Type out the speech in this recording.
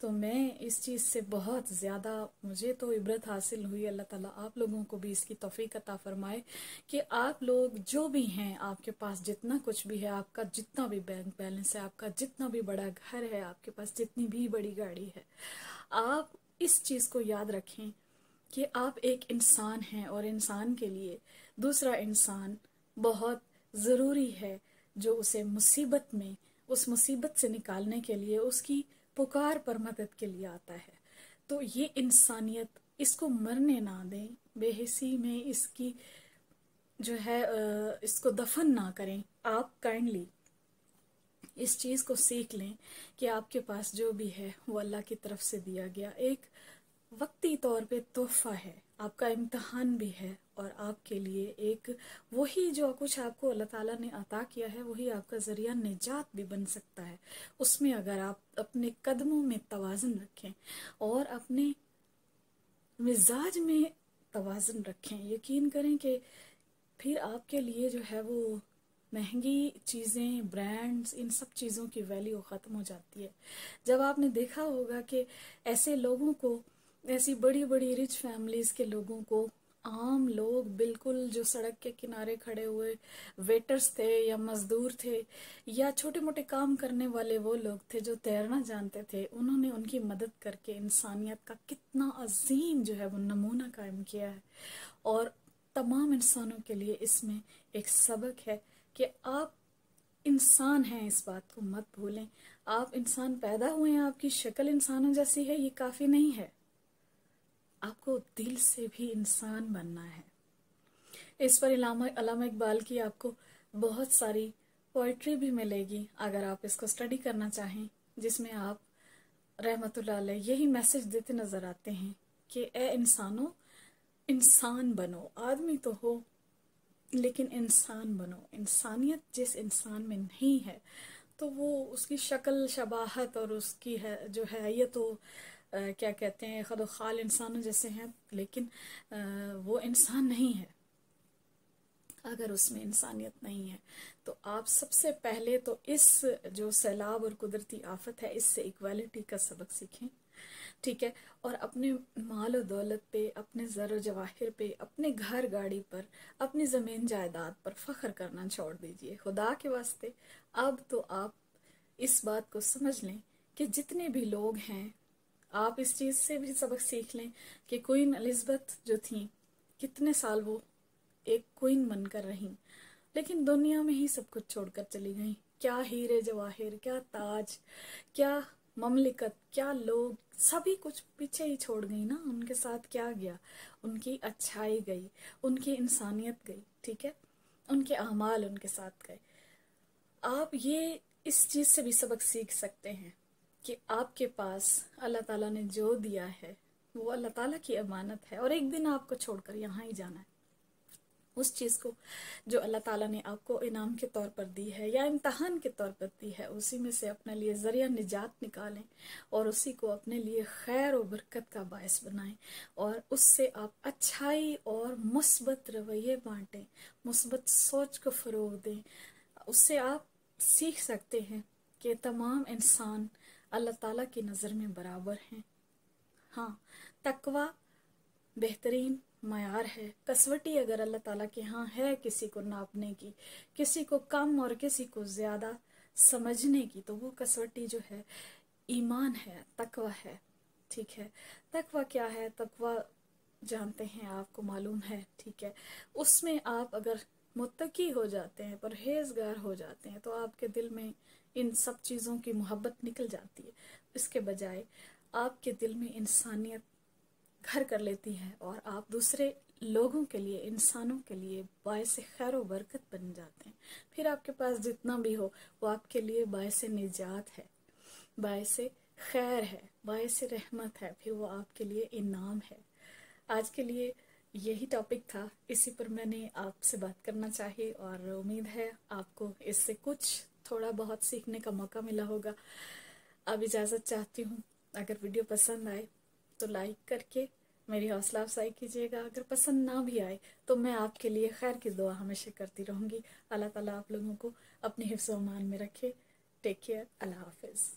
تو میں اس چیز سے بہت زیادہ مجھے تو عبرت حاصل ہوئی. اللہ تعالیٰ آپ لوگوں کو بھی اس کی توفیق عطا فرمائے کہ آپ لوگ جو بھی ہیں، آپ کے پاس جتنا کچھ بھی ہے، آپ کا جتنا بھی بینک بیلنس ہے، آپ کا جتنا بھی بڑا گھر ہے، آپ کے پاس جتنی بھی بڑی گاڑی ہے، آپ اس چیز کو یاد رکھیں کہ آپ ایک انسان ہیں، اور انسان کے لیے دوسرا انسان بہت ضروری ہے، جو اسے مصیبت میں، اس مصیبت سے نکالنے کے لیے، اس کی پکار پر مدد کے لیے آتا ہے. تو یہ انسانیت، اس کو مرنے نہ دیں، بے حسی میں اس کی جو ہے اس کو دفن نہ کریں. آپ کائنڈلی اس چیز کو سیکھ لیں کہ آپ کے پاس جو بھی ہے وہ اللہ کی طرف سے دیا گیا ایک وقتی طور پہ تحفہ ہے، آپ کا امتحان بھی ہے، اور آپ کے لیے ایک وہی جو کچھ آپ کو اللہ تعالیٰ نے عطا کیا ہے وہی آپ کا ذریعہ نجات بھی بن سکتا ہے. اس میں اگر آپ اپنے قدموں میں توازن رکھیں اور اپنے مزاج میں توازن رکھیں، یقین کریں کہ پھر آپ کے لیے جو ہے وہ مہنگی چیزیں، برانڈز، ان سب چیزوں کی ویلیو ختم ہو جاتی ہے. جب آپ نے دیکھا ہوگا کہ ایسے لوگوں کو، ایسی بڑی بڑی رچ فیملیز کے لوگوں کو، عام لوگ بالکل جو سڑک کے کنارے کھڑے ہوئے ویٹرز تھے یا مزدور تھے یا چھوٹے موٹے کام کرنے والے وہ لوگ تھے جو تیرنا جانتے تھے، انہوں نے ان کی مدد کر کے انسانیت کا کتنا عظیم جو ہے وہ نمونہ قائم کیا ہے. اور تمام انسانوں کے لیے اس میں ایک سبق ہے کہ آپ انسان ہیں، اس بات کو مت بھولیں. آپ انسان پیدا ہوئے ہیں، آپ کی شکل انسانوں جیسی ہے، یہ کافی نہیں ہے، آپ کو دل سے بھی انسان بننا ہے. اس پر علامہ اقبال کی آپ کو بہت ساری پوئٹری بھی ملے گی اگر آپ اس کو اسٹڈی کرنا چاہیں، جس میں آپ رحمت اللہ علیہ یہی میسج دیتے نظر آتے ہیں کہ اے انسانوں، انسان بنو. آدمی تو ہو لیکن انسان بنو. انسانیت جس انسان میں نہیں ہے تو وہ اس کی شکل شباہت اور اس کی ہے جو ہے یہ تو کیا کہتے ہیں، خد و خال انسانوں جیسے ہیں، لیکن وہ انسان نہیں ہے اگر اس میں انسانیت نہیں ہے. تو آپ سب سے پہلے تو اس جو سیلاب اور قدرتی آفت ہے اس سے ایکویلٹی کا سبق سیکھیں، ٹھیک ہے؟ اور اپنے مال و دولت پہ، اپنے زر و جواہر پہ، اپنے گھر گاڑی پر، اپنی زمین جائیداد پر فخر کرنا چھوڑ دیجئے. خدا کے واسطے اب تو آپ اس بات کو سمجھ لیں کہ جتنے بھی لوگ ہیں، آپ اس چیز سے بھی سبق سیکھ لیں کہ کوئین الزبتھ جو تھیں، کتنے سال وہ ایک کوئین بن کر رہیں، لیکن دنیا میں ہی سب کچھ چھوڑ کر چلی گئیں. کیا ہیرے جواہر، کیا تاج، کیا مملکت، کیا لوگ، سبھی کچھ پیچھے ہی چھوڑ گئی نا. ان کے ساتھ کیا گیا؟ ان کی اچھائی گئی، ان کی انسانیت گئی، ٹھیک ہے؟ ان کے اعمال ان کے ساتھ گئے. آپ یہ اس چیز سے بھی سبق سیکھ سکتے ہیں کہ آپ کے پاس اللہ تعالیٰ نے جو دیا ہے وہ اللہ تعالیٰ کی امانت ہے، اور ایک دن آپ کو چھوڑ کر یہاں ہی جانا ہے. اس چیز کو جو اللہ تعالیٰ نے آپ کو انعام کے طور پر دی ہے یا امتحان کے طور پر دی ہے، اسی میں سے اپنے لیے ذریعہ نجات نکالیں اور اسی کو اپنے لیے خیر و برکت کا باعث بنائیں، اور اس سے آپ اچھائی اور مثبت رویے بانٹیں، مثبت سوچ کو فروغ دیں. اس سے آپ سیکھ سکتے ہیں کہ تمام انسان اللہ تعالیٰ کی نظر میں برابر ہیں. ہاں، تقویٰ بہترین معیار ہے. کسوٹی اگر اللہ تعالیٰ کے ہاں ہے کسی کو ناپنے کی، کسی کو کم اور کسی کو زیادہ سمجھنے کی، تو وہ کسوٹی جو ہے ایمان ہے، تقویٰ ہے، ٹھیک ہے؟ تقویٰ کیا ہے؟ تقویٰ جانتے ہیں، آپ کو معلوم ہے، ٹھیک ہے؟ اس میں آپ اگر متقی ہو جاتے ہیں، پرہیزگار ہو جاتے ہیں، تو آپ کے دل میں ان سب چیزوں کی محبت نکل جاتی ہے. اس کے بجائے آپ کے دل میں انسانیت گھر کر لیتی ہے اور آپ دوسرے لوگوں کے لیے، انسانوں کے لیے باعث خیر و برکت بن جاتے ہیں. پھر آپ کے پاس جتنا بھی ہو وہ آپ کے لیے باعث نجات ہے، باعث خیر ہے، باعث رحمت ہے، پھر وہ آپ کے لیے انعام ہے. آج کے لیے یہی ٹاپک تھا، اسی پر میں نے آپ سے بات کرنا چاہی، اور امید ہے آپ کو اس سے کچھ تھوڑا بہت سیکھنے کا موقع ملا ہوگا. اب اجازت چاہتی ہوں. اگر ویڈیو پسند آئے تو لائک کر کے میری حوصلہ افزائی کیجیے گا. اگر پسند نہ بھی آئے تو میں آپ کے لیے خیر کی دعا ہمیشہ کرتی رہوں گی. اللہ تعالیٰ آپ لوگوں کو اپنے حفظ و امان میں رکھے. Take care. اللہ حافظ.